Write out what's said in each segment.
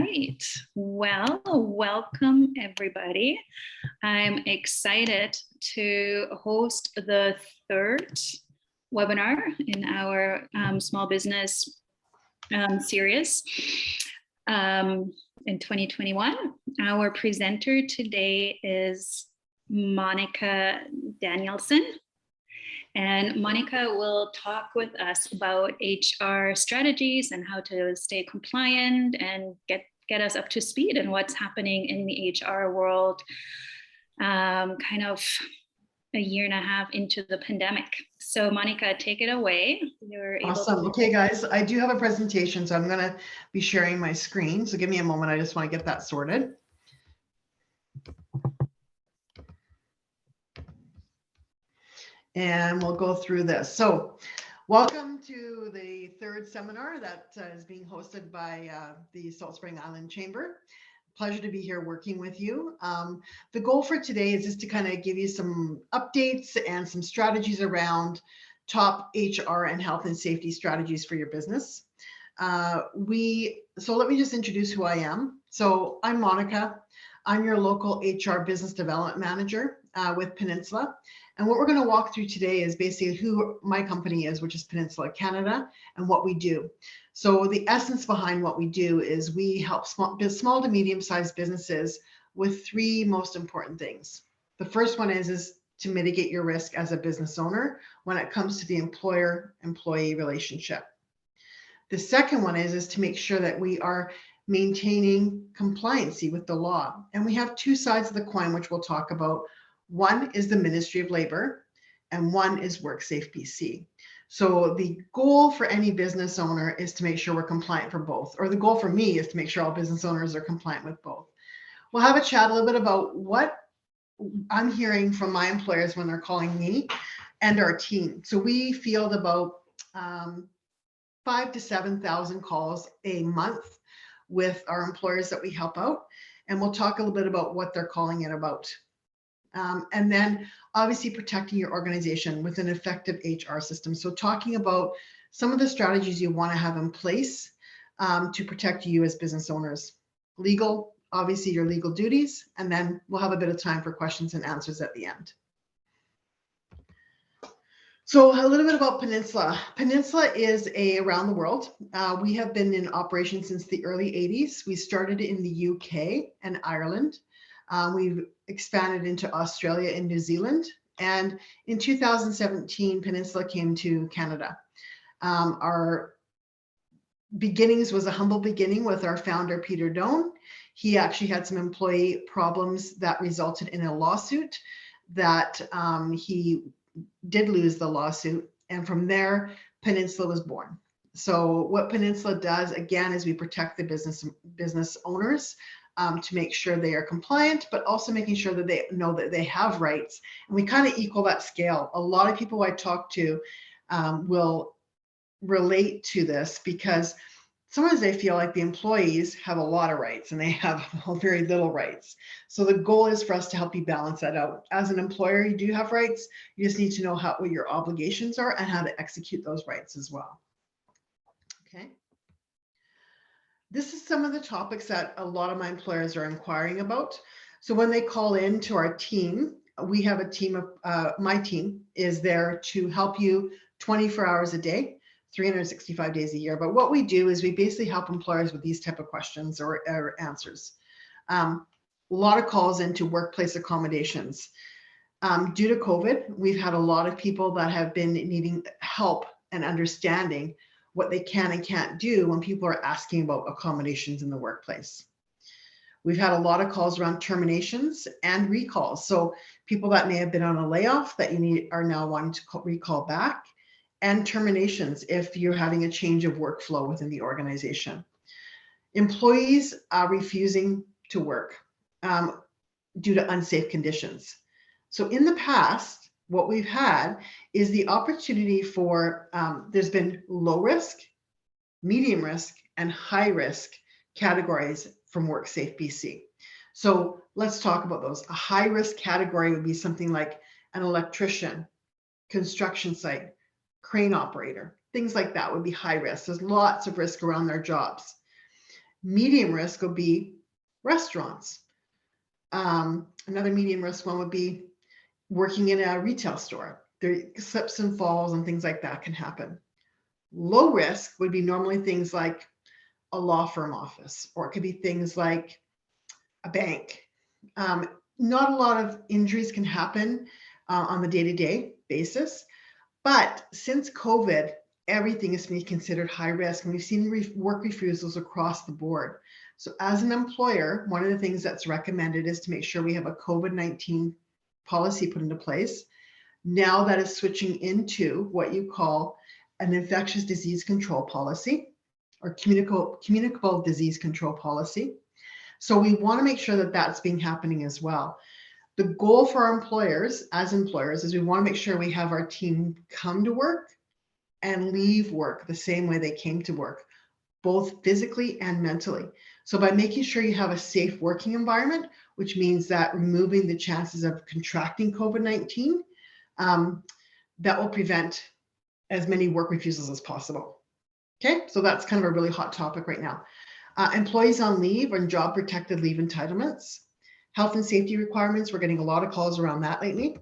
right. Well, welcome everybody. I'm excited to host the third webinar in our small business series in 2021. Our presenter today is Monika Danielson. And Monika will talk with us about HR strategies and how to stay compliant and get us up to speed and what's happening in the HR world, kind of a year and a half into the pandemic. So Monika, take it away. You're awesome. Okay, guys, I do have a presentation, so I'm going to be sharing my screen. So give me a moment. I just want to get that sorted. And we'll go through this. So welcome to the third seminar that is being hosted by the Salt Spring Island Chamber. Pleasure to be here working with you. The goal for today is just to kind of give you some updates and some strategies around top HR and health and safety strategies for your business. So let me just introduce who I am. So I'm Monika. I'm your local HR business development manager with Peninsula. And what we're going to walk through today is basically who my company is, which is Peninsula Canada, and what we do. So the essence behind what we do is we help small to medium-sized businesses with three most important things. The first one is to mitigate your risk as a business owner when it comes to the employer-employee relationship. The second one is to make sure that we are maintaining compliancy with the law. And we have two sides of the coin, which we'll talk about. One is the Ministry of Labor, and one is WorkSafe BC. So the goal for any business owner is to make sure we're compliant for both, or the goal for me is to make sure all business owners are compliant with both. We'll have a chat a little bit about what I'm hearing from my employers when they're calling me and our team. So we field about 5,000 to 7,000 calls a month with our employers that we help out, and we'll talk a little bit about what they're calling it about. And then obviously protecting your organization with an effective HR system. So talking about some of the strategies you want to have in place to protect you as business owners. Legal, obviously your legal duties, and then we'll have a bit of time for questions and answers at the end. So a little bit about Peninsula. Peninsula is around the world. We have been in operation since the early 80s. We started in the UK and Ireland. We've expanded into Australia and New Zealand. And in 2017, Peninsula came to Canada. Our beginnings was a humble beginning with our founder, Peter Doan. He actually had some employee problems that resulted in a lawsuit that he did lose the lawsuit. And from there, Peninsula was born. So what Peninsula does, again, is we protect the business owners to make sure they are compliant, but also making sure that they know that they have rights. And we kind of equal that scale. A lot of people I talk to will relate to this because sometimes they feel like the employees have a lot of rights and they have very little rights. So the goal is for us to help you balance that out. As an employer, you do have rights. You just need to know what your obligations are and how to execute those rights as well. Okay. This is some of the topics that a lot of my employers are inquiring about. So when they call in to our team, we have a team of, my team is there to help you 24 hours a day, 365 days a year. But what we do is we basically help employers with these type of questions or answers. A lot of calls into workplace accommodations. Due to COVID, we've had a lot of people that have been needing help and understanding what they can and can't do when people are asking about accommodations in the workplace. We've had a lot of calls around terminations and recalls. So people that may have been on a layoff that are now wanting to recall back, and terminations if you're having a change of workflow within the organization. Employees are refusing to work due to unsafe conditions. So in the past, what we've had is the opportunity for, there's been low risk, medium risk, and high risk categories from WorkSafe BC. So let's talk about those. A high risk category would be something like an electrician, construction site, crane operator, things like that would be high risk. There's lots of risk around their jobs. Medium risk would be restaurants. Another medium risk one would be working in a retail store. There slips and falls and things like that can happen. Low risk would be normally things like a law firm office, or it could be things like a bank. Not a lot of injuries can happen on the day-to-day basis, but since COVID, everything is being considered high risk, and we've seen work refusals across the board. So as an employer, one of the things that's recommended is to make sure we have a COVID-19 policy put into place. Now that is switching into what you call an infectious disease control policy or communicable disease control policy. So we want to make sure that that's being happening as well. The goal for our employers, as employers, is we want to make sure we have our team come to work and leave work the same way they came to work, both physically and mentally. So by making sure you have a safe working environment, which means that removing the chances of contracting COVID-19, that will prevent as many work refusals as possible. Okay, so that's kind of a really hot topic right now. Employees on leave and job protected leave entitlements, health and safety requirements. We're getting a lot of calls around that lately.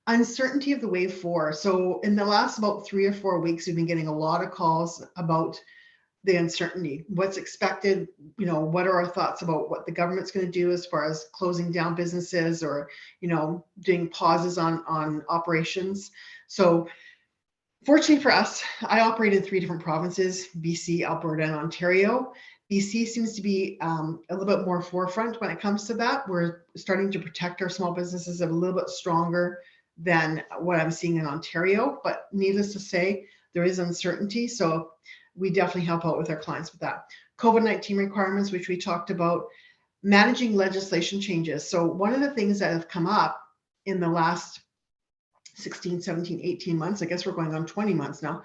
Uncertainty of the wave 4. So in the last about 3 or 4 weeks, we've been getting a lot of calls about the uncertainty, what's expected, what are our thoughts about what the government's going to do as far as closing down businesses or, doing pauses on operations. So fortunately for us, I operate in 3 different provinces, BC, Alberta, and Ontario. BC seems to be a little bit more forefront when it comes to that. We're starting to protect our small businesses a little bit stronger than what I'm seeing in Ontario. But needless to say, there is uncertainty. So we definitely help out with our clients with that. COVID-19 requirements, which we talked about, managing legislation changes. So one of the things that have come up in the last 16, 17, 18 months, I guess we're going on 20 months now,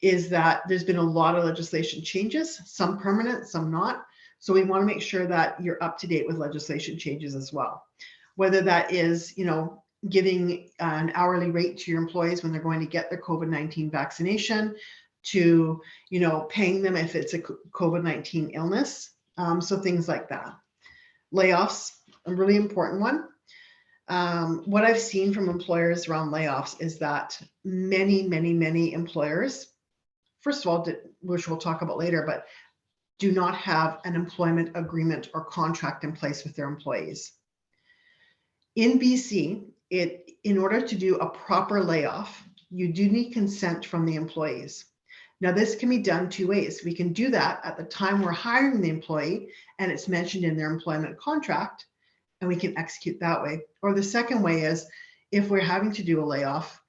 is that there's been a lot of legislation changes, some permanent, some not. So we want to make sure that you're up to date with legislation changes as well. Whether that is, giving an hourly rate to your employees when they're going to get their COVID-19 vaccination, to, paying them if it's a COVID-19 illness. So things like that. Layoffs, a really important one. What I've seen from employers around layoffs is that many employers, first of all, which we'll talk about later, but do not have an employment agreement or contract in place with their employees. In BC, in order to do a proper layoff, you do need consent from the employees. Now, this can be done 2 ways. We can do that at the time we're hiring the employee and it's mentioned in their employment contract, and we can execute that way. Or the second way is, if we're having to do a layoff,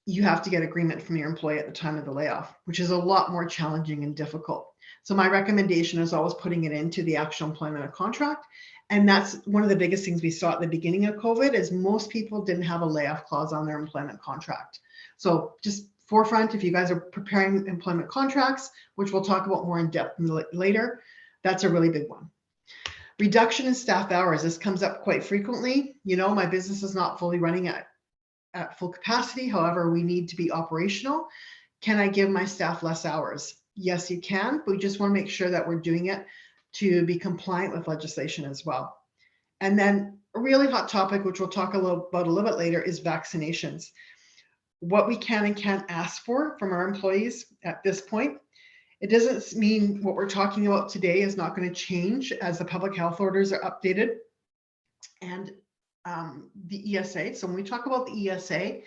you have to get agreement from your employee at the time of the layoff, which is a lot more challenging and difficult. So my recommendation is always putting it into the actual employment contract. And that's one of the biggest things we saw at the beginning of COVID, is most people didn't have a layoff clause on their employment contract. So just forefront, if you guys are preparing employment contracts, which we'll talk about more in depth later, that's a really big one. Reduction in staff hours. This comes up quite frequently. My business is not fully running at full capacity. However, we need to be operational. Can I give my staff less hours? Yes, you can, but we just want to make sure that we're doing it to be compliant with legislation as well. And then a really hot topic, which we'll talk about a little bit later, is vaccinations. What we can and can't ask for from our employees at this point. It doesn't mean what we're talking about today is not going to change as the public health orders are updated and the ESA. So when we talk about the ESA,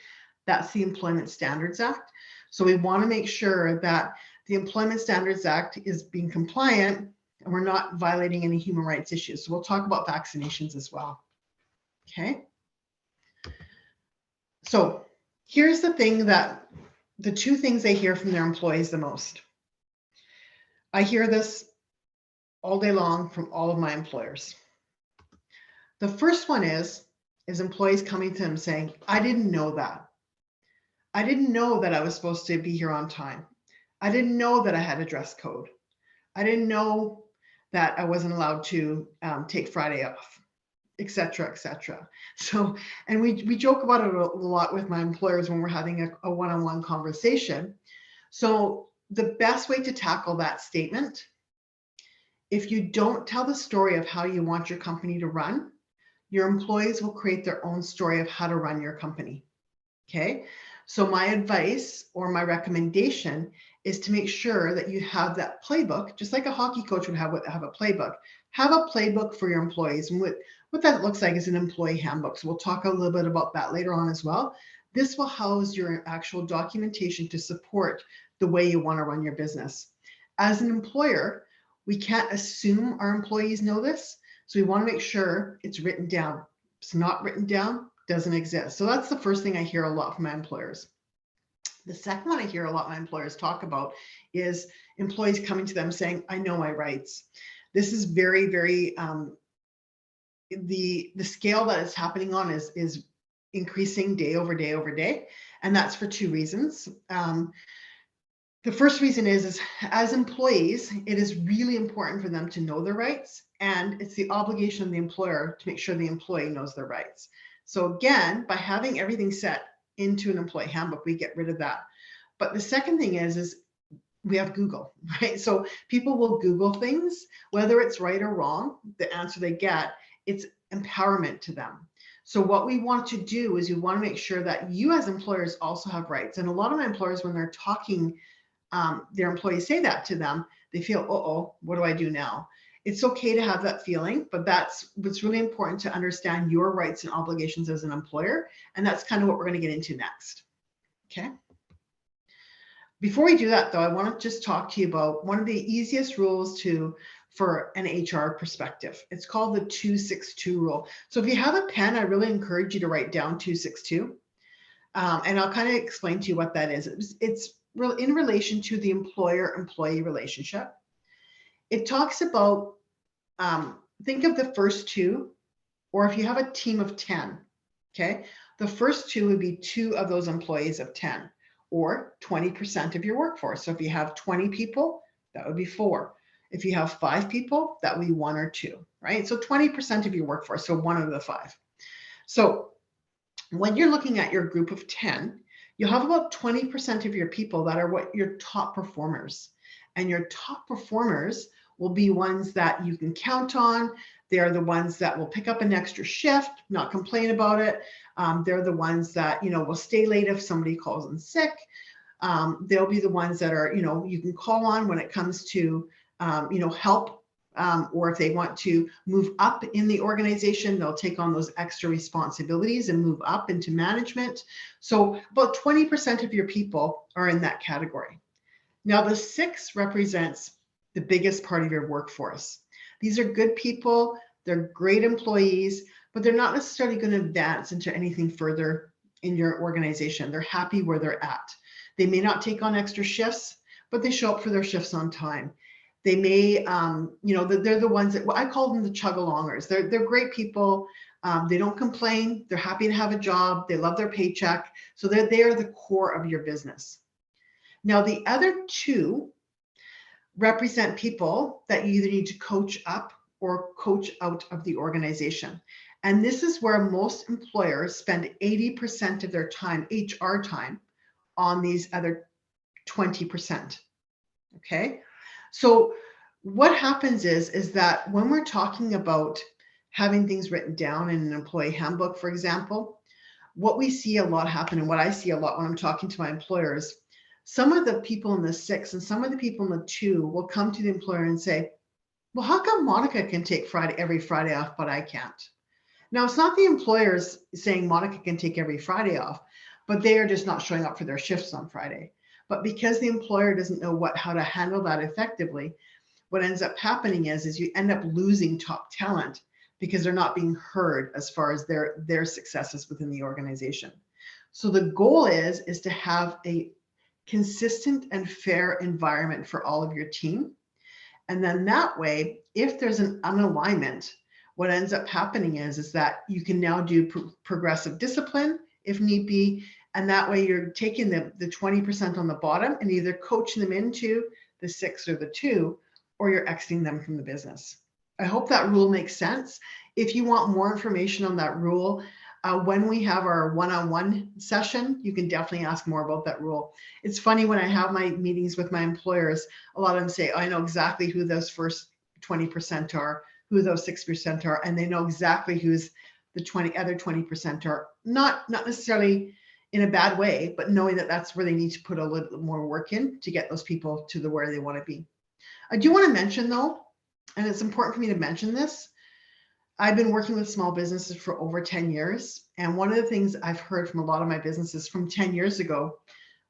that's the Employment Standards Act. So we want to make sure that the Employment Standards Act is being compliant and we're not violating any human rights issues. So we'll talk about vaccinations as well. Okay. So here's the thing that the 2 things they hear from their employees the most. I hear this all day long from all of my employers. The first one is employees coming to them saying, I didn't know that. I didn't know that I was supposed to be here on time. I didn't know that I had a dress code. I didn't know that I wasn't allowed to take Friday off, et cetera, et cetera. So, and we joke about it a lot with my employers when we're having a one-on-one conversation. So the best way to tackle that statement If you don't tell the story of how you want your company to run, your employees will create their own story of how to run your company. Okay. So my advice or my recommendation is to make sure that you have that playbook, just like a hockey coach would have a playbook. Have a playbook for your employees. And what that looks like is an employee handbook. So we'll talk a little bit about that later on as well. This will house your actual documentation to support the way you want to run your business. As an employer, we can't assume our employees know this. So we want to make sure it's written down. If it's not written down, doesn't exist. So that's the first thing I hear a lot from my employers. The second one I hear a lot my employers talk about is employees coming to them saying, I know my rights. This is very, very, the scale that it's happening on is increasing day over day over day. And that's for two reasons. The first reason is as employees, it is really important for them to know their rights, and it's the obligation of the employer to make sure the employee knows their rights. So again, by having everything set into an employee handbook, we get rid of that. But the second thing is we have Google, right? So people will Google things, whether it's right or wrong, the answer they get, it's empowerment to them. So what we want to do is we want to make sure that you as employers also have rights. And a lot of my employers, when they're talking, their employees say that to them, they feel, uh-oh, what do I do now? It's okay to have that feeling, but that's what's really important, to understand your rights and obligations as an employer. And that's kind of what we're going to get into next. Okay. Before we do that, though, I want to just talk to you about one of the easiest rules for an HR perspective. It's called the 262 rule. So if you have a pen, I really encourage you to write down 262. And I'll kind of explain to you what that is. It's in relation to the employer-employee relationship. It talks about, think of the first two, or if you have a team of 10, okay, the first two would be two of those employees of 10, or 20% of your workforce. So if you have 20 people, that would be 4. If you have 5 people, that would be 1 or 2, right? So 20% of your workforce, so 1 of the 5. So when you're looking at your group of 10, you'll have about 20% of your people that are what your top performers. And your top performers will be ones that you can count on. They're the ones that will pick up an extra shift, not complain about it. They're the ones that, will stay late if somebody calls in sick. They'll be the ones that are, you can call on when it comes to, help, or if they want to move up in the organization, they'll take on those extra responsibilities and move up into management. So about 20% of your people are in that category. Now the 6 represents the biggest part of your workforce. These are good people, they're great employees, but they're not necessarily going to advance into anything further in your organization. They're happy where they're at. They may not take on extra shifts, but they show up for their shifts on time. They may, they're the ones that, well, I call them the chug-alongers. They're great people. They don't complain. They're happy to have a job. They love their paycheck. So they are the core of your business. Now, the other 2 represent people that you either need to coach up or coach out of the organization. And this is where most employers spend 80% of their time, HR time, on these other 20%. Okay. So what happens is that when we're talking about having things written down in an employee handbook, for example, what we see a lot happen, and what I see a lot when I'm talking to my employers, some of the people in the 6 and some of the people in the 2 will come to the employer and say, well, how come Monika can take every Friday off, but I can't? Now, it's not the employers saying Monika can take every Friday off, but they are just not showing up for their shifts on Friday. But because the employer doesn't know how to handle that effectively, what ends up happening is you end up losing top talent because they're not being heard as far as their successes within the organization. So the goal is to have a consistent and fair environment for all of your team. And then that way, if there's an unalignment, what ends up happening is that you can now do progressive discipline if need be. And that way you're taking the 20% on the bottom and either coaching them into the 6 or the 2, or you're exiting them from the business. I hope that rule makes sense. If you want more information on that rule, when we have our one-on-one session, you can definitely ask more about that rule. It's funny, when I have my meetings with my employers, a lot of them say, oh, I know exactly who those first 20% are, who those 6% are, and they know exactly who's the other 20% are, not necessarily in a bad way, but knowing that that's where they need to put a little bit more work in to get those people to where they want to be. I do want to mention though, and it's important for me to mention this, I've been working with small businesses for over 10 years. And one of the things I've heard from a lot of my businesses from 10 years ago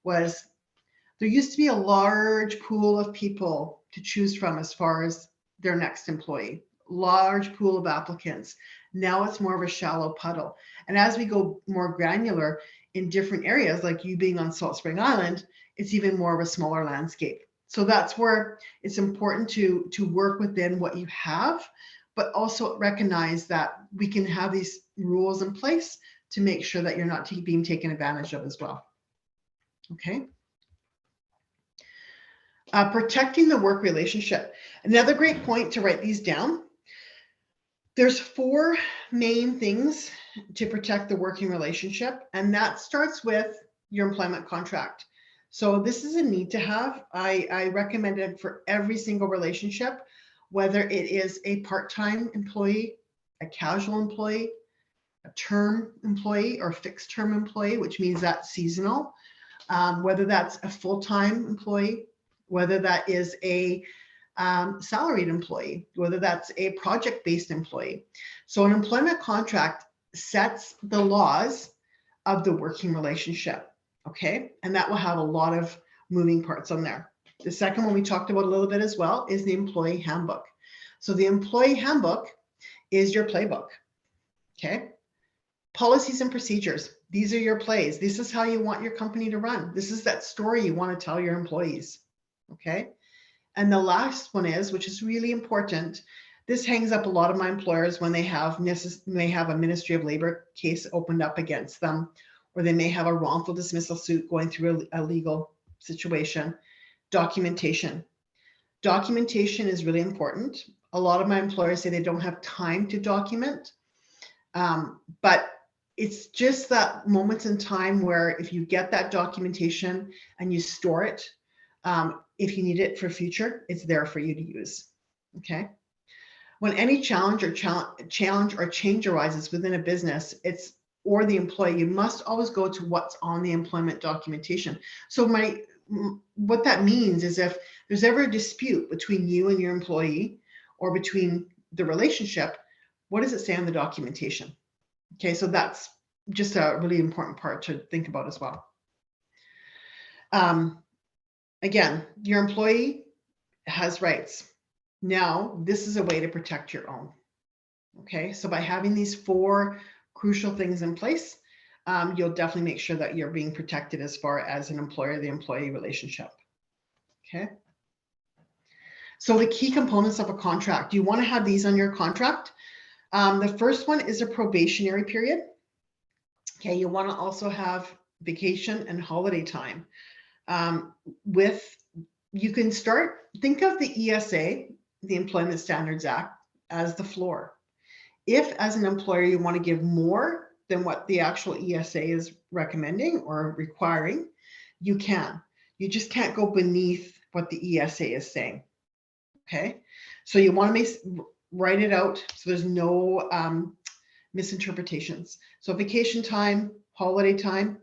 was there used to be a large pool of people to choose from as far as their next employee, large pool of applicants. Now it's more of a shallow puddle. And as we go more granular in different areas, like you being on Salt Spring Island, it's even more of a smaller landscape. So that's where it's important to work within what you have, but also recognize that we can have these rules in place to make sure that you're not being taken advantage of as well. Okay. Protecting the work relationship. Another great point to write these down. There's 4 main things to protect the working relationship, and that starts with your employment contract. So this is a need to have. I recommend it for every single relationship, whether it is a part-time employee, a casual employee, a term employee, or a fixed term employee, which means that's seasonal, whether that's a full-time employee, whether that is a salaried employee, whether that's a project-based employee. So an employment contract sets the laws of the working relationship, okay? And that will have a lot of moving parts on there. The second one we talked about a little bit as well is the employee handbook. So the employee handbook is your playbook, okay? Policies and procedures. These are your plays. This is how you want your company to run. This is that story you want to tell your employees, okay? And the last one is, which is really important, this hangs up a lot of my employers when they have a Ministry of Labor case opened up against them, or they may have a wrongful dismissal suit going through a legal situation. Documentation. Documentation is really important. A lot of my employers say they don't have time to document, but it's just that moments in time where if you get that documentation and you store it, if you need it for future, it's there for you to use, okay? When any challenge or change arises within a business, or the employee, you must always go to what's on the employment documentation. So what that means is if there's ever a dispute between you and your employee or between the relationship, what does it say on the documentation? Okay, so that's just a really important part to think about as well. Again, your employee has rights. Now, this is a way to protect your own. Okay, so by having these 4 crucial things in place, you'll definitely make sure that you're being protected as far as an employer, the employee relationship. Okay. So the key components of a contract, you want to have these on your contract. The first one is a probationary period. Okay, you want to also have vacation and holiday time. You can think of the ESA, the Employment Standards Act, as the floor. If as an employer you want to give more than what the actual ESA is recommending or requiring, you can. You just can't go beneath what the ESA is saying. Okay, so you want to write it out so there's no misinterpretations. So vacation time, holiday time,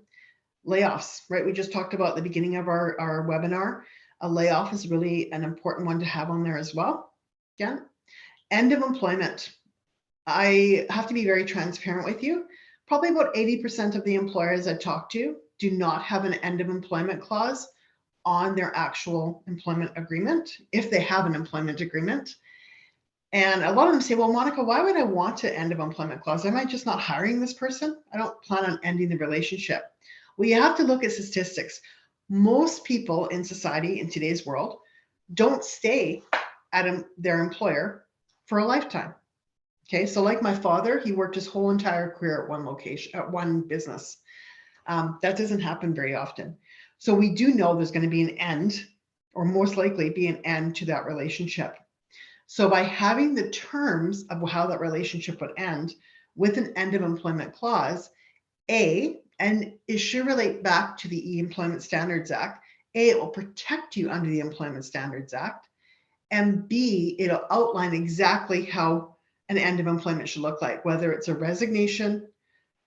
layoffs, right? We just talked about at the beginning of our webinar. A layoff is really an important one to have on there as well. Again, end of employment. I have to be very transparent with you. Probably about 80% of the employers I talk to do not have an end of employment clause on their actual employment agreement, if they have an employment agreement. And a lot of them say, well, Monika, why would I want an end of employment clause? Am I just not hiring this person? I don't plan on ending the relationship. Well, you have to look at statistics. Most people in society in today's world don't stay at their employer for a lifetime. Okay, so like my father, he worked his whole entire career at one location, at one business. That doesn't happen very often. So we do know there's going to be an end, or most likely be an end to that relationship. So by having the terms of how that relationship would end with an end of employment clause, and it should relate back to the Employment Standards Act, it will protect you under the Employment Standards Act, and B, it'll outline exactly how an end of employment should look like, whether it's a resignation,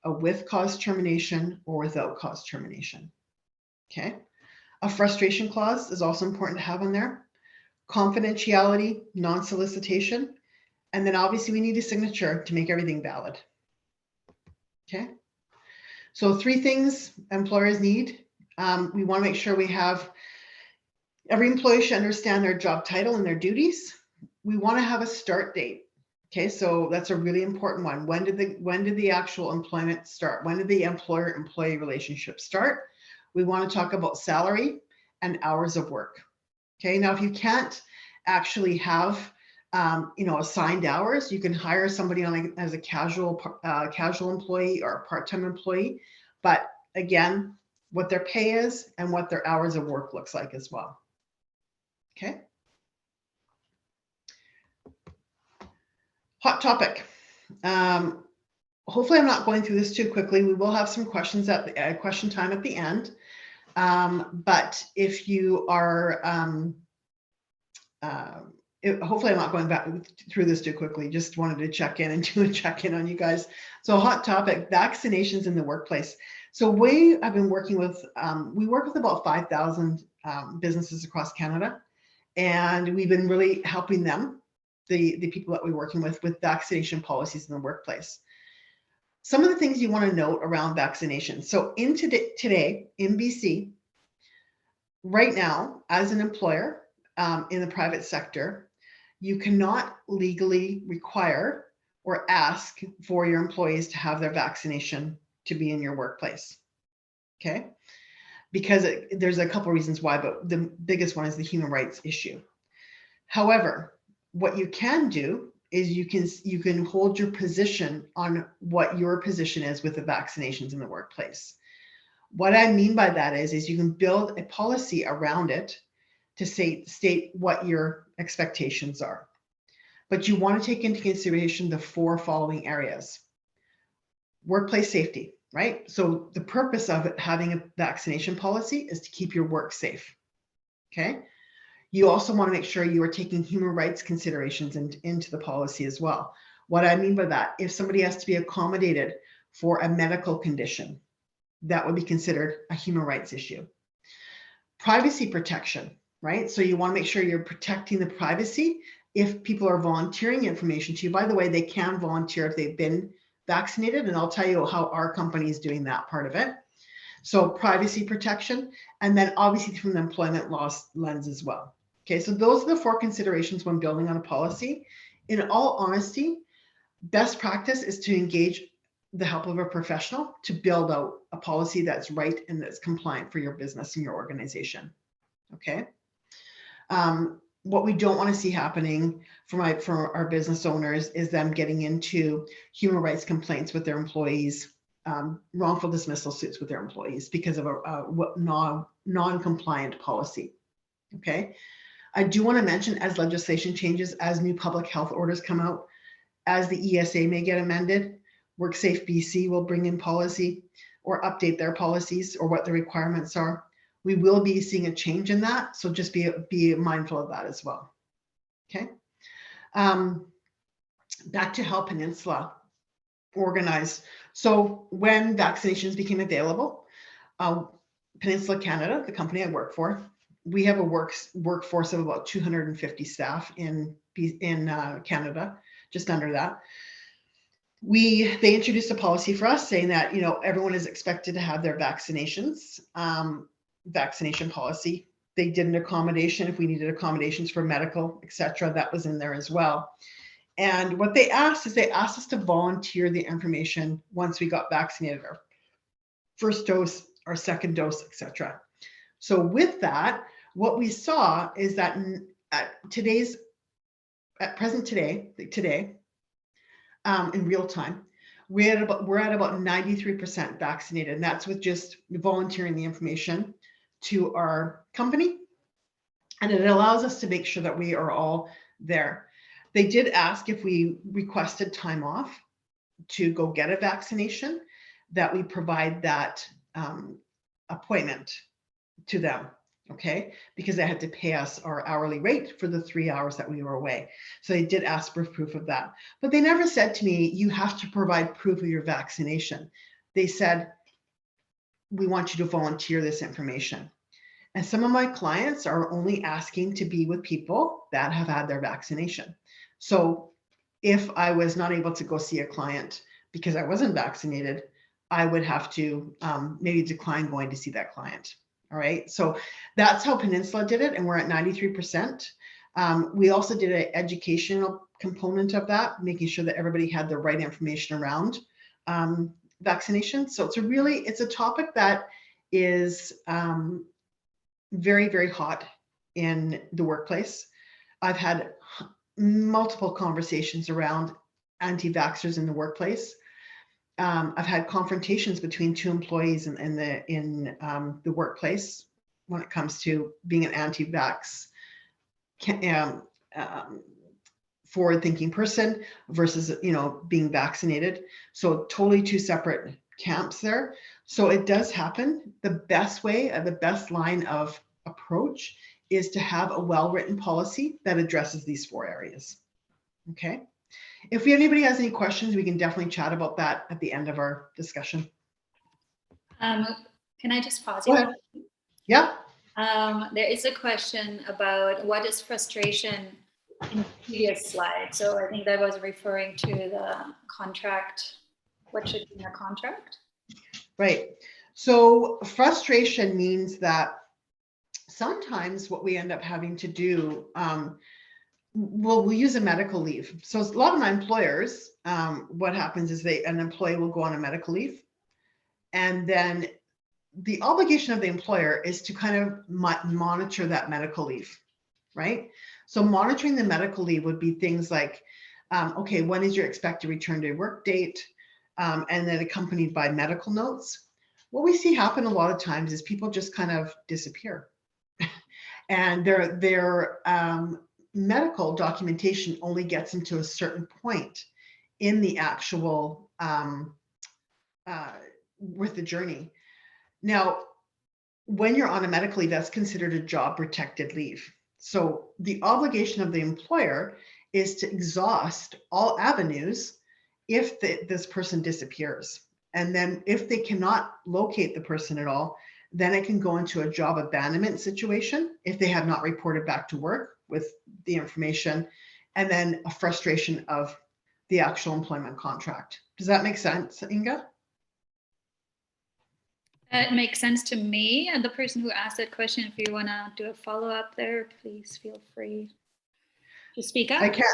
a with cause termination, or without cause termination. Okay. A frustration clause is also important to have on there. Confidentiality, non-solicitation, and then obviously we need a signature to make everything valid. Okay. So 3 things employers need. We want to make sure we have every employee should understand their job title and their duties. We want to have a start date. Okay, so that's a really important one. When did the actual employment start? When did the employer-employee relationship start? We want to talk about salary and hours of work. Okay, now if you can't actually have assigned hours, you can hire somebody on as a casual employee or a part-time employee. But again, what their pay is and what their hours of work looks like as well. Okay. Hot topic. Hopefully I'm not going through this too quickly. We will have some questions at the question time at the end. But if you are, hopefully I'm not going back through this too quickly. Just wanted to check in and do a check-in on you guys. So hot topic, vaccinations in the workplace. So I've been working with, we work with about 5,000 businesses across Canada, and we've been really helping them, the people that we're working with vaccination policies in the workplace. Some of the things you want to note around vaccinations. So today in BC, right now, as an employer in the private sector, you cannot legally require or ask for your employees to have their vaccination to be in your workplace. Okay, because there's a couple reasons why, but the biggest one is the human rights issue. However, what you can do is you can hold your position on what your position is with the vaccinations in the workplace. What I mean by that is you can build a policy around it to state what your expectations are. But you want to take into consideration the 4 following areas. Workplace safety, right? So the purpose of having a vaccination policy is to keep your work safe. Okay. You also want to make sure you are taking human rights considerations into the policy as well. What I mean by that, if somebody has to be accommodated for a medical condition, that would be considered a human rights issue. Privacy protection, right? So you want to make sure you're protecting the privacy. If people are volunteering information to you, by the way, they can volunteer if they've been vaccinated, and I'll tell you how our company is doing that part of it. So privacy protection, and then obviously from the employment law lens as well. Okay, so those are the 4 considerations when building on a policy. In all honesty, best practice is to engage the help of a professional to build out a policy that's right and that's compliant for your business and your organization. Okay. What we don't want to see happening for our business owners is them getting into human rights complaints with their employees, wrongful dismissal suits with their employees because of a non-compliant policy. Okay. I do want to mention, as legislation changes, as new public health orders come out, as the ESA may get amended, WorkSafe BC will bring in policy or update their policies or what the requirements are. We will be seeing a change in that, so just be mindful of that as well. Okay. Back to how Peninsula organized. So when vaccinations became available, Peninsula Canada, the company I work for, we have a workforce of about 250 staff in Canada, just under that. They introduced a policy for us saying that, everyone is expected to have their vaccinations, vaccination policy. They did an accommodation if we needed accommodations for medical, etc. That was in there as well. And what they asked us to volunteer the information once we got vaccinated, our first dose, our second dose, etc. So with that, what we saw is that today, in real time, we're at about 93% vaccinated, and that's with just volunteering the information to our company, and it allows us to make sure that we are all there. They did ask if we requested time off to go get a vaccination, that we provide that appointment to them. okay, because they had to pay us our hourly rate for the 3 hours that we were away. So they did ask for proof of that. But they never said to me, you have to provide proof of your vaccination. They said, we want you to volunteer this information. And some of my clients are only asking to be with people that have had their vaccination. So if I was not able to go see a client because I wasn't vaccinated, I would have to maybe decline going to see that client. All right. So that's how Peninsula did it. And we're at 93%. We also did an educational component of that, making sure that everybody had the right information around vaccination. So it's a topic that is very, very hot in the workplace. I've had multiple conversations around anti-vaxxers in the workplace. I've had confrontations between two employees in the workplace when it comes to being an anti-vax forward-thinking person versus being vaccinated. So totally two separate camps there. So it does happen. The best way, the best line of approach is to have a well-written policy that addresses these 4 areas. Okay. If anybody has any questions, we can definitely chat about that at the end of our discussion. Can I just pause Go you? ahead. Yeah. There is a question about what is frustration in the previous slide. So I think that was referring to the contract. What should be in a contract? Right. So frustration means that sometimes what we end up having to do, we'll use a medical leave. So a lot of my employers, what happens is an employee will go on a medical leave, and then the obligation of the employer is to kind of monitor that medical leave, right? So monitoring the medical leave would be things like, okay, when is your expected return to work date? And then accompanied by medical notes. What we see happen a lot of times is people just kind of disappear. And their medical documentation only gets them to a certain point in the actual with the journey. Now, when you're on a medical leave, that's considered a job protected leave. So the obligation of the employer is to exhaust all avenues if this person disappears. And then if they cannot locate the person at all, then it can go into a job abandonment situation if they have not reported back to work with the information, and then a frustration of the actual employment contract. Does that make sense, Inga? That makes sense to me. And the person who asked that question, if you want to do a follow-up there, please feel free to speak up. I can.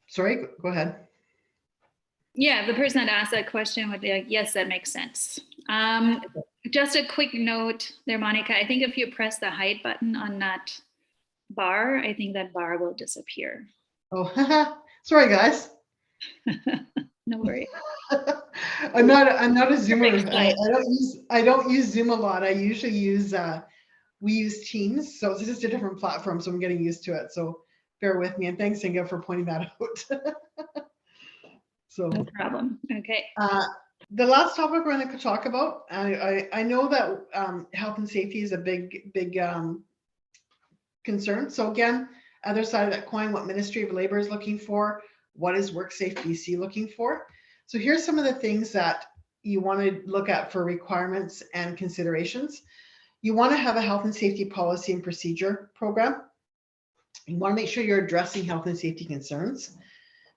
Sorry, go ahead. Yeah, the person that asked that question would be like, yes, that makes sense. Just a quick note there, Monika. I think if you press the hide button on that bar, I think that bar will disappear. Oh, sorry, guys. No worries. I'm not a Zoomer. I don't use Zoom a lot. I usually use we use Teams, so it's just a different platform, so I'm getting used to it. So bear with me, and thanks, Inga, for pointing that out. So no problem. Okay. The last topic we're going to talk about, I know that health and safety is a big concern. So again, other side of that coin, what Ministry of Labor is looking for, what is WorkSafe BC looking for? So here's some of the things that you want to look at for requirements and considerations. You want to have a health and safety policy and procedure program. You want to make sure you're addressing health and safety concerns.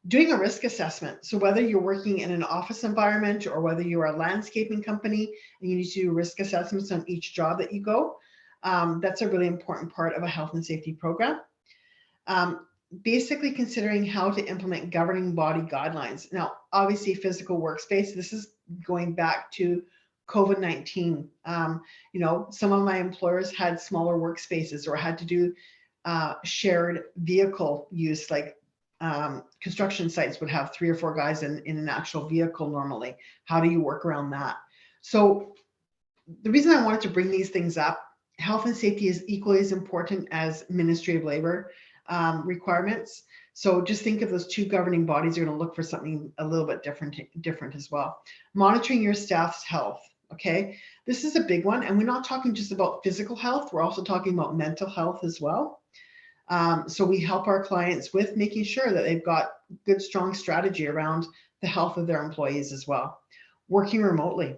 Doing a risk assessment. So whether you're working in an office environment or whether you're a landscaping company and you need to do risk assessments on each job that you go, that's a really important part of a health and safety program. Basically considering how to implement governing body guidelines. Now, obviously physical workspace, this is going back to COVID-19. Some of my employers had smaller workspaces or had to do shared vehicle use, like construction sites would have 3 or 4 guys in an actual vehicle normally. How do you work around that? So the reason I wanted to bring these things up, health and safety is equally as important as Ministry of Labor requirements. So just think of those 2 governing bodies are going to look for something a little bit different as well. Monitoring your staff's health. Okay, this is a big one, and we're not talking just about physical health, we're also talking about mental health as well. So we help our clients with making sure that they've got good, strong strategy around the health of their employees as well. Working remotely.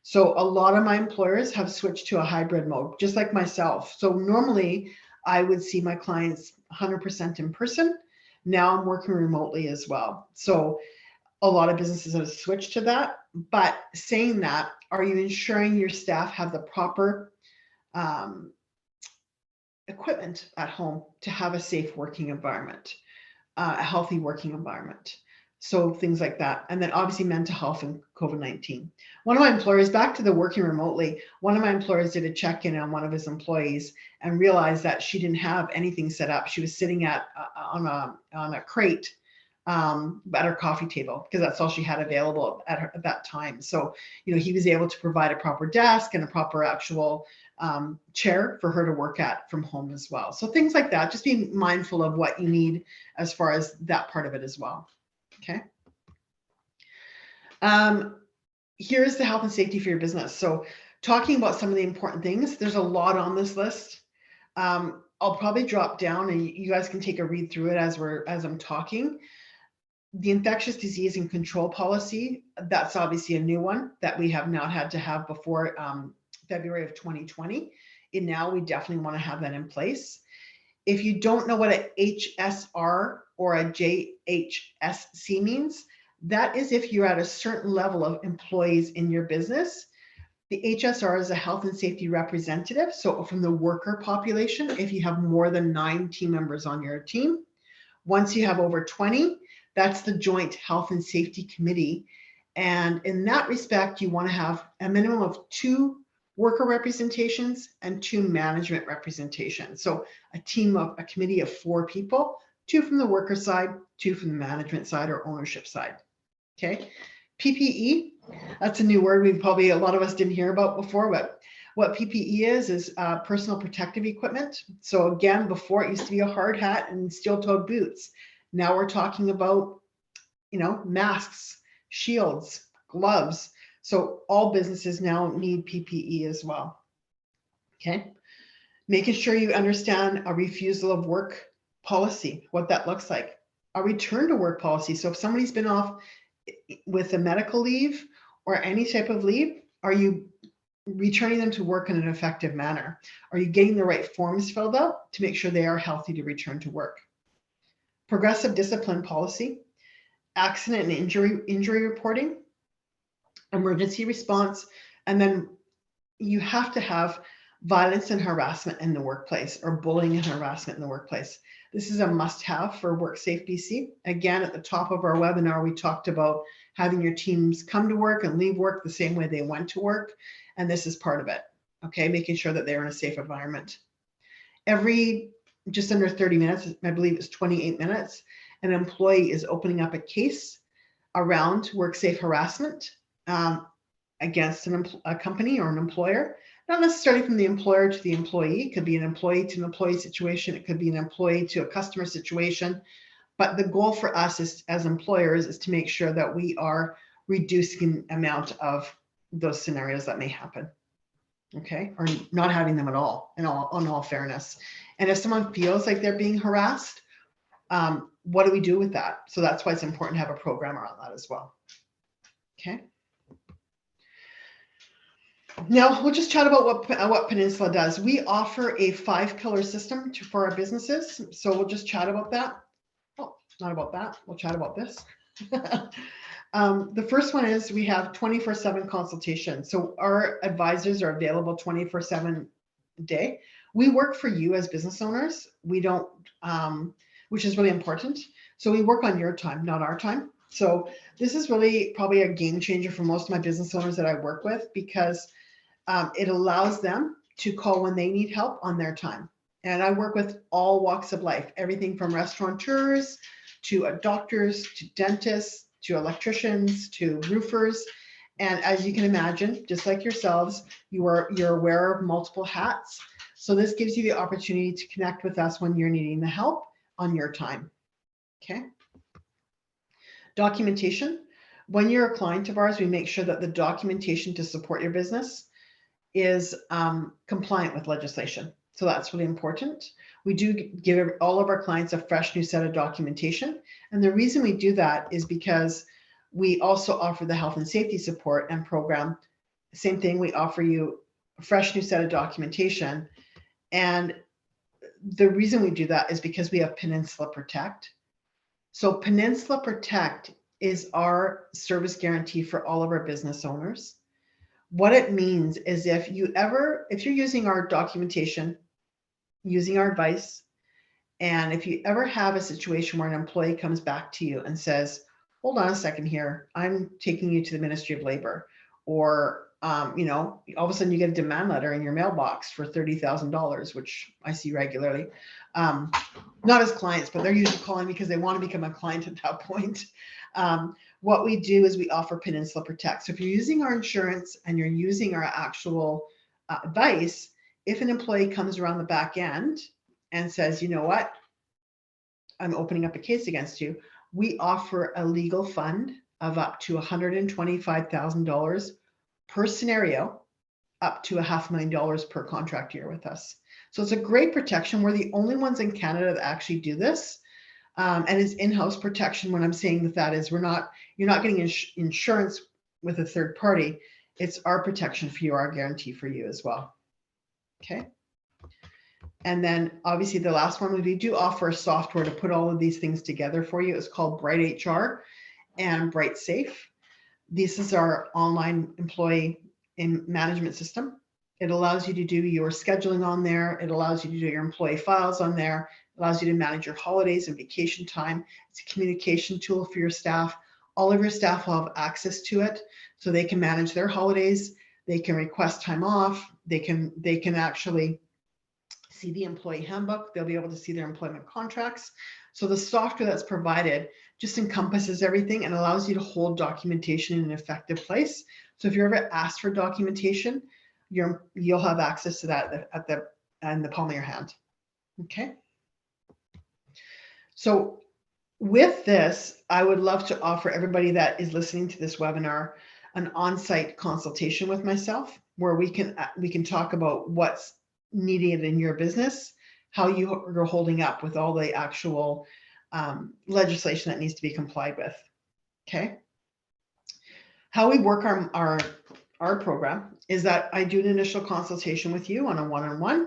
So a lot of my employers have switched to a hybrid mode, just like myself. So normally I would see my clients 100% in person. Now I'm working remotely as well. So a lot of businesses have switched to that. But saying that, are you ensuring your staff have the proper equipment at home to have a safe working environment, a healthy working environment? So things like that. And then obviously mental health and COVID-19. One of my employers, back to the working remotely, one of my employers did a check-in on one of his employees and realized that she didn't have anything set up. She was sitting on a crate at her coffee table because that's all she had available at that time. So, he was able to provide a proper desk and a proper actual chair for her to work at from home as well. So things like that, just being mindful of what you need as far as that part of it as well. Okay. Here's the health and safety for your business. So talking about some of the important things, there's a lot on this list. I'll probably drop down and you guys can take a read through it as I'm talking. The infectious disease and control policy, that's obviously a new one that we have not had to have before February of 2020. And now we definitely want to have that in place. If you don't know what a HSR or a JHSC means, that is if you're at a certain level of employees in your business. The HSR is a health and safety representative. So from the worker population, if you have more than 9 team members on your team, once you have over 20, that's the joint health and safety committee. And in that respect, you want to have a minimum of 2 worker representations and 2 management representations. So a committee of 4 people, 2 from the worker side, 2 from the management side or ownership side. Okay. PPE, that's a new word we probably, a lot of us didn't hear about before, but what PPE is personal protective equipment. So again, before it used to be a hard hat and steel-toed boots. Now we're talking about, masks, shields, gloves. So all businesses now need PPE as well. Okay. Making sure you understand a refusal of work policy, what that looks like. A return to work policy. So if somebody's been off with a medical leave or any type of leave, are you returning them to work in an effective manner? Are you getting the right forms filled out to make sure they are healthy to return to work? Progressive discipline policy, accident and injury reporting, emergency response, and then you have to have violence and harassment in the workplace or bullying and harassment in the workplace. This is a must-have for WorkSafe BC. Again, at the top of our webinar, we talked about having your teams come to work and leave work the same way they went to work. And this is part of it, okay? Making sure that they're in a safe environment. Every just under 30 minutes, I believe it's 28 minutes, an employee is opening up a case around WorkSafe harassment against a company or an employer. Not necessarily from the employer to the employee. It could be an employee to an employee situation. It could be an employee to a customer situation. But the goal for us as employers is to make sure that we are reducing the amount of those scenarios that may happen. Okay, or not having them at all, in all fairness. And if someone feels like they're being harassed, what do we do with that? So that's why it's important to have a program around that as well. Okay. Now we'll just chat about what Peninsula does. We offer a 5-pillar system for our businesses. So we'll just chat about that. Oh, not about that. We'll chat about this. The first one is we have 24/7 consultation. So our advisors are available 24/7 a day. We work for you as business owners. We don't, which is really important. So we work on your time, not our time. So this is really probably a game changer for most of my business owners that I work with, because it allows them to call when they need help on their time. And I work with all walks of life, everything from restaurateurs to doctors, to dentists, to electricians, to roofers. And as you can imagine, just like yourselves, you're aware of multiple hats. So this gives you the opportunity to connect with us when you're needing the help on your time. Okay. Documentation. When you're a client of ours, we make sure that the documentation to support your business is compliant with legislation. So that's really important. We do give all of our clients a fresh new set of documentation. And the reason we do that is because we also offer the health and safety support and program. Same thing, we offer you a fresh new set of documentation. And the reason we do that is because we have Peninsula Protect. So Peninsula Protect is our service guarantee for all of our business owners. What it means is if you're using our documentation, using our advice, and if you ever have a situation where an employee comes back to you and says, hold on a second here, I'm taking you to the Ministry of Labor, or all of a sudden you get a demand letter in your mailbox for $30,000, which I see regularly. Not as clients, but they're usually calling because they want to become a client at that point. What we do is we offer Peninsula Protect. So if you're using our insurance and you're using our actual advice, if an employee comes around the back end and says, you know what, I'm opening up a case against you, we offer a legal fund of up to $125,000 per scenario, up to $500,000 per contract year with us. So it's a great protection. We're the only ones in Canada that actually do this. And it's in-house protection. When I'm saying that is you're not getting insurance with a third party. It's our protection for you, our guarantee for you as well. Okay. And then obviously the last one, we do offer a software to put all of these things together for you. It's called Bright HR and Bright Safe. This is our online employee management system. It allows you to do your scheduling on there. It allows you to do your employee files on there. It allows you to manage your holidays and vacation time. It's a communication tool for your staff. All of your staff will have access to it, so they can manage their holidays. They can request time off. They can actually see the employee handbook. They'll be able to see their employment contracts. So the software that's provided just encompasses everything and allows you to hold documentation in an effective place. So if you're ever asked for documentation, you'll have access to that in the palm of your hand. Okay. So with this, I would love to offer everybody that is listening to this webinar an on-site consultation with myself, where we can talk about what's needed in your business, how you're holding up with all the actual legislation that needs to be complied with. Okay. How we work our program is that I do an initial consultation with you on a one-on-one.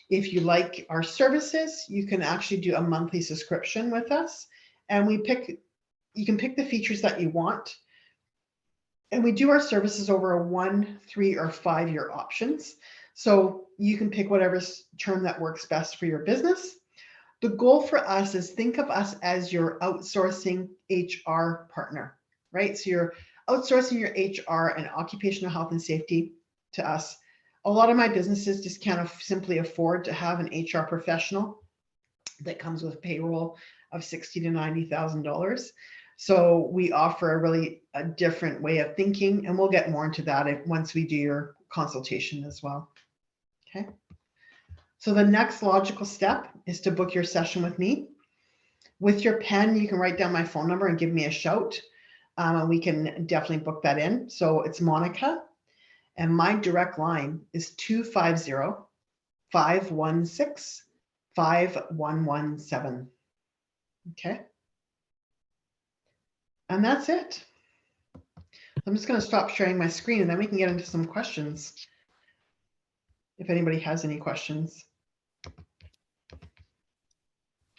If you like our services, you can actually do a monthly subscription with us, and you can pick the features that you want. And we do our services over a 1, 3, or 5 year options. So you can pick whatever term that works best for your business. The goal for us is, think of us as your outsourcing HR partner, right? So you're outsourcing your HR and occupational health and safety to us. A lot of my businesses just can't simply afford to have an HR professional that comes with payroll of $60,000 to $90,000. So we offer a different way of thinking, and we'll get more into that once we do your consultation as well. Okay. So the next logical step is to book your session with me. With your pen, you can write down my phone number and give me a shout, and we can definitely book that in. So it's Monika, and my direct line is 250-516-5117. Okay. And that's it. I'm just going to stop sharing my screen, and then we can get into some questions, if anybody has any questions.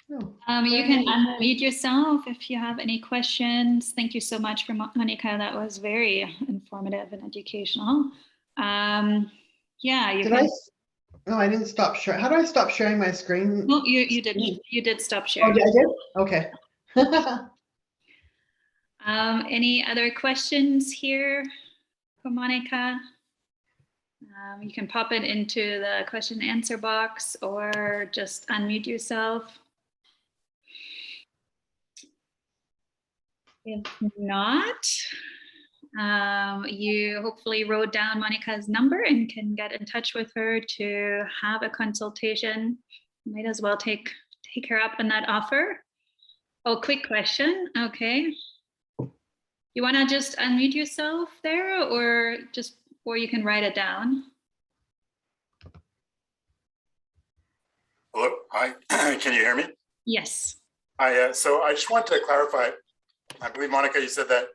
You can unmute yourself if you have any questions. Thank you so much for Monika. That was very informative and educational. Yeah, you can. I didn't stop sharing. How do I stop sharing my screen? No, you did. You did stop sharing. Oh, I did? Okay. Any other questions here for Monika? You can pop it into the question and answer box, or just unmute yourself. If not, you hopefully wrote down Monika's number and can get in touch with her to have a consultation. Might as well take her up on that offer. Oh, quick question. Okay. You want to just unmute yourself there, or you can write it down. Hello, hi, can you hear me? Yes. Hi, so I just wanted to clarify, I believe, Monika, you said that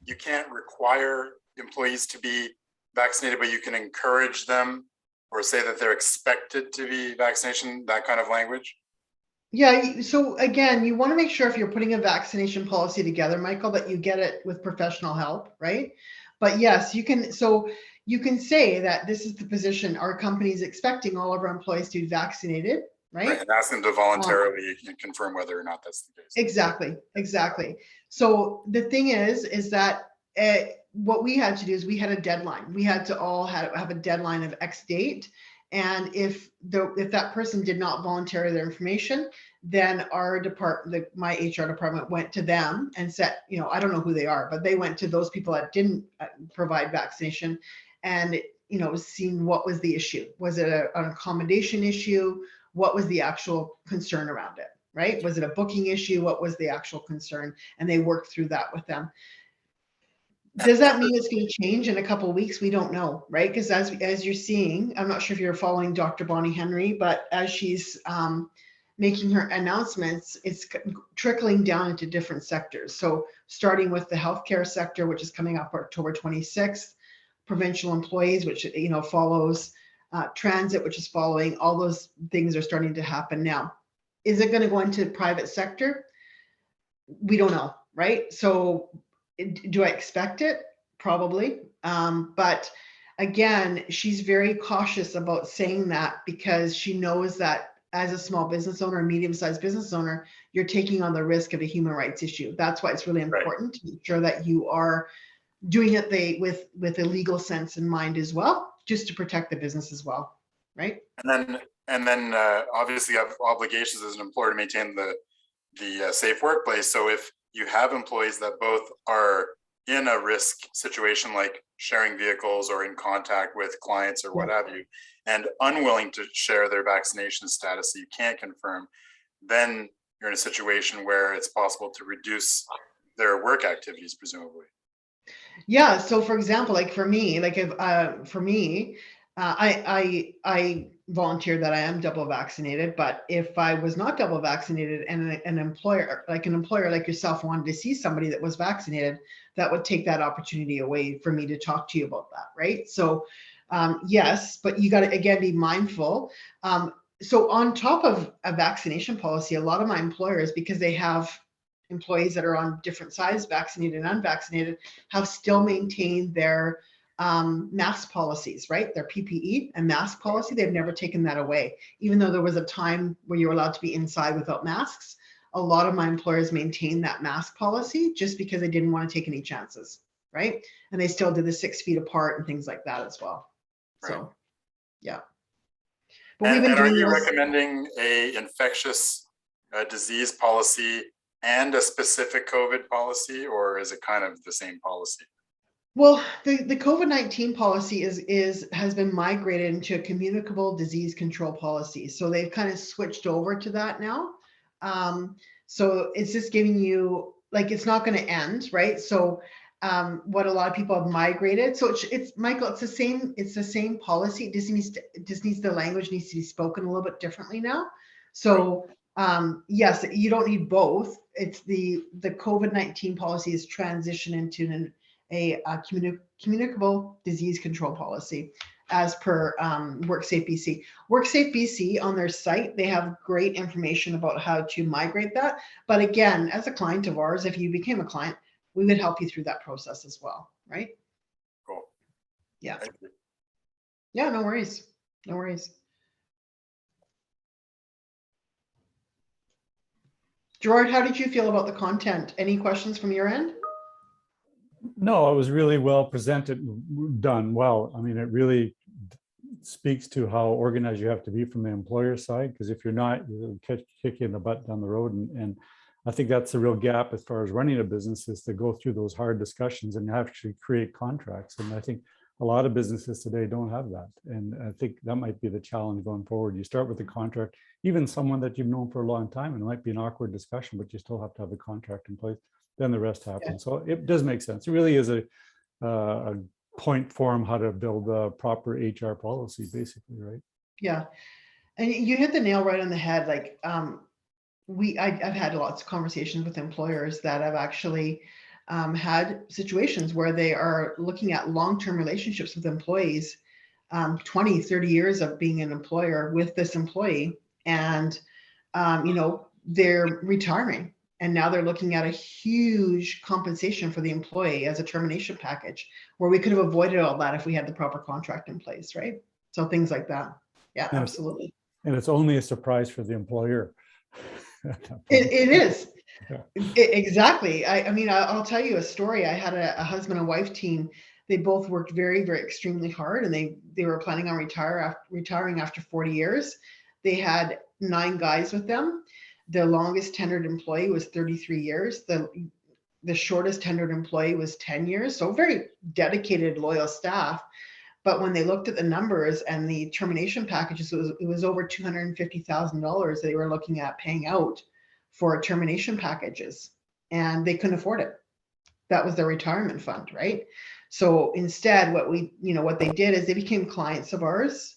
you can't require employees to be vaccinated, but you can encourage them or say that they're expected to be vaccination, that kind of language? Yeah, so again, you want to make sure if you're putting a vaccination policy together, Michael, that you get it with professional help, right? But yes, you can, so you can say that this is the position our company is expecting all of our employees to be vaccinated, right? And ask them to voluntarily confirm whether or not that's the case. Exactly. So the thing is that what we had to do is we had a deadline. We had to all have a deadline of X date. And if that person did not volunteer their information, then our department, my HR department, went to them and said, I don't know who they are, but they went to those people that didn't provide vaccination and, seeing what was the issue. Was it an accommodation issue? What was the actual concern around it? Right? Was it a booking issue? What was the actual concern? And they worked through that with them. Does that mean it's going to change in a couple of weeks? We don't know, right? Because as you're seeing, I'm not sure if you're following Dr. Bonnie Henry, but as she's making her announcements, it's trickling down into different sectors. So starting with the healthcare sector, which is coming up October 26th, provincial employees, which follows transit, which is following. All those things are starting to happen now. Is it going to go into private sector? We don't know, right? So do I expect it? Probably. But again, she's very cautious about saying that because she knows that as a small business owner, a medium-sized business owner, you're taking on the risk of a human rights issue. That's why it's really important to make sure that you are doing it with a legal sense in mind as well, just to protect the business as well, right? And then obviously you have obligations as an employer to maintain the safe workplace. So if you have employees that both are in a risk situation, like sharing vehicles or in contact with clients or what have you, and unwilling to share their vaccination status that you can't confirm, then you're in a situation where it's possible to reduce their work activities, presumably. Yeah. So for example, like for me, I volunteered that I am double vaccinated, but if I was not double vaccinated and an employer like yourself wanted to see somebody that was vaccinated, that would take that opportunity away for me to talk to you about that, right? So yes, but you got to again be mindful. So on top of a vaccination policy, a lot of my employers, because they have employees that are on different sides, vaccinated and unvaccinated, have still maintained their mask policies, right? Their PPE and mask policy, they've never taken that away. Even though there was a time where you were allowed to be inside without masks, a lot of my employers maintained that mask policy just because they didn't want to take any chances, right? And they still did the 6 feet apart and things like that as well. Right. So, yeah. But we've been doing. Are you recommending a infectious disease policy and a specific COVID policy, or is it kind of the same policy? Well, the COVID-19 policy has been migrated into a communicable disease control policy. So they've kind of switched over to that now. So it's just giving you, like, it's not going to end, right? So what a lot of people have migrated. So it's Michael, it's the same policy. It just needs the language needs to be spoken a little bit differently now. So yes, you don't need both. It's the COVID-19 policy is transitioned into a communicable disease control policy as per WorkSafe BC. WorkSafe BC on their site, they have great information about how to migrate that. But again, as a client of ours, if you became a client, we would help you through that process as well, right? Cool. Yeah. Yeah, no worries. No worries. Gerard, how did you feel about the content? Any questions from your end? No, it was really well presented, done well. I mean, it really speaks to how organized you have to be from the employer side, because if you're not, you'll kick you in the butt down the road. And I think that's the real gap as far as running a business, is to go through those hard discussions and actually create contracts. And I think a lot of businesses today don't have that. And I think that might be the challenge going forward. You start with the contract, even someone that you've known for a long time, and it might be an awkward discussion, but you still have to have the contract in place. Then the rest happens. So it does make sense. It really is a point for them how to build a proper HR policy, basically, right? Yeah. And you hit the nail right on the head. Like, I've had lots of conversations with employers that have actually had situations where they are looking at long-term relationships with employees, 20, 30 years of being an employer with this employee. And, they're retiring. And now they're looking at a huge compensation for the employee as a termination package, where we could have avoided all that if we had the proper contract in place, right? So things like that. Yeah, absolutely. And it's only a surprise for the employer. It is. Yeah. Exactly. I mean, I'll tell you a story. I had a husband and wife team. They both worked very, very extremely hard, and they were planning on retiring after 40 years. They had 9 guys with them. The longest tenured employee was 33 years. The shortest tenured employee was 10 years. So very dedicated, loyal staff. But when they looked at the numbers and the termination packages, it was over $250,000 they were looking at paying out for termination packages, and they couldn't afford it. That was their retirement fund, right? So instead, what they did is they became clients of ours,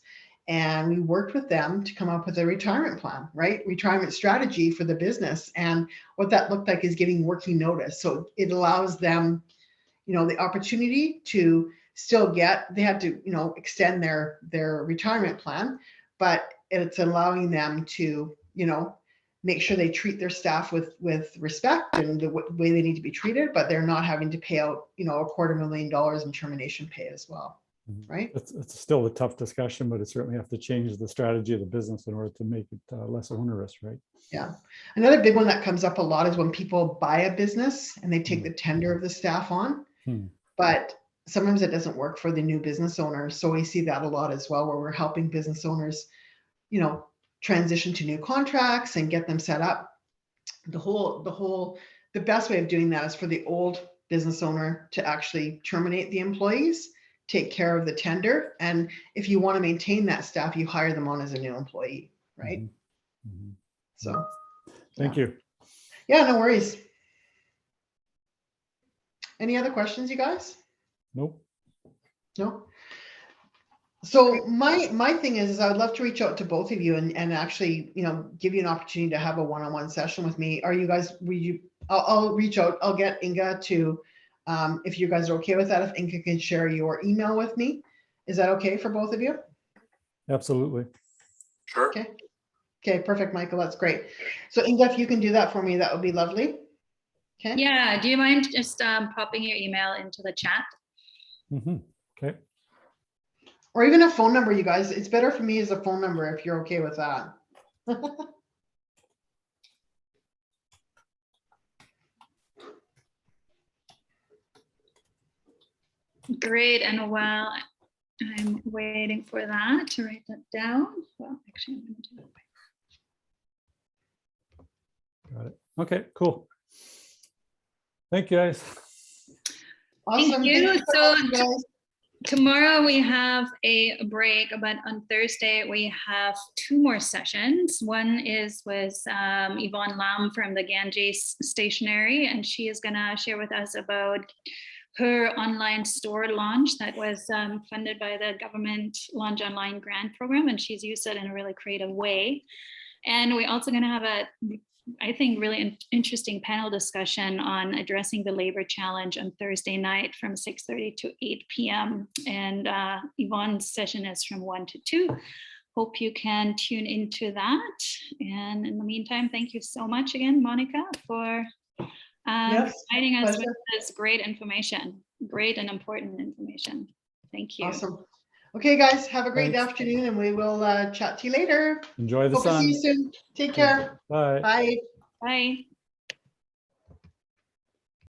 and we worked with them to come up with a retirement plan, right? Retirement strategy for the business. And what that looked like is giving working notice. So it allows them, the opportunity to still they had to, extend their retirement plan, but it's allowing them to, make sure they treat their staff with respect and the way they need to be treated, but they're not having to pay out, $250,000 in termination pay as well. Right. It's still a tough discussion, but it certainly have to change the strategy of the business in order to make it less onerous, right? Yeah. Another big one that comes up a lot is when people buy a business and they take the tender of the staff on, but sometimes it doesn't work for the new business owner. So we see that a lot as well, where we're helping business owners, transition to new contracts and get them set up. The best way of doing that is for the old business owner to actually terminate the employees, take care of the tender. And if you want to maintain that staff, you hire them on as a new employee, right? So thank you. Yeah, no worries. Any other questions, you guys? Nope. No. So my thing is I would love to reach out to both of you and actually, give you an opportunity to have a one-on-one session with me. Are you guys, I'll reach out, I'll get Inga to, if you guys are okay with that, if Inga can share your email with me. Is that okay for both of you? Absolutely. Sure. Okay, perfect, Michael. That's great. So Inga, if you can do that for me, that would be lovely. Okay. Yeah, do you mind just popping your email into the chat? Okay. Or even a phone number, you guys. It's better for me as a phone number if you're okay with that. Great. And while I'm waiting for that to write that down, well, actually, I'm going to do it. Got it. Okay, cool. Thank you, guys. Awesome. Thank you. So So tomorrow we have a break, but on Thursday we have 2 more sessions. One is with Yvonne Lam from the Ganges Stationery, and she is going to share with us about her online store launch that was funded by the government Launch Online grant program, and she's used it in a really creative way. And we're also going to have I think, really interesting panel discussion on addressing the labor challenge on Thursday night from 6:30 to 8 p.m. And Yvonne's session is from 1 to 2. Hope you can tune into that. And in the meantime, thank you so much again, Monika, for providing us with this great information, great and important information. Thank you. Awesome. Okay, guys, have a great afternoon, and we will chat to you later. Enjoy the Hope sun. to see you soon. Take care. Bye. Bye. Bye.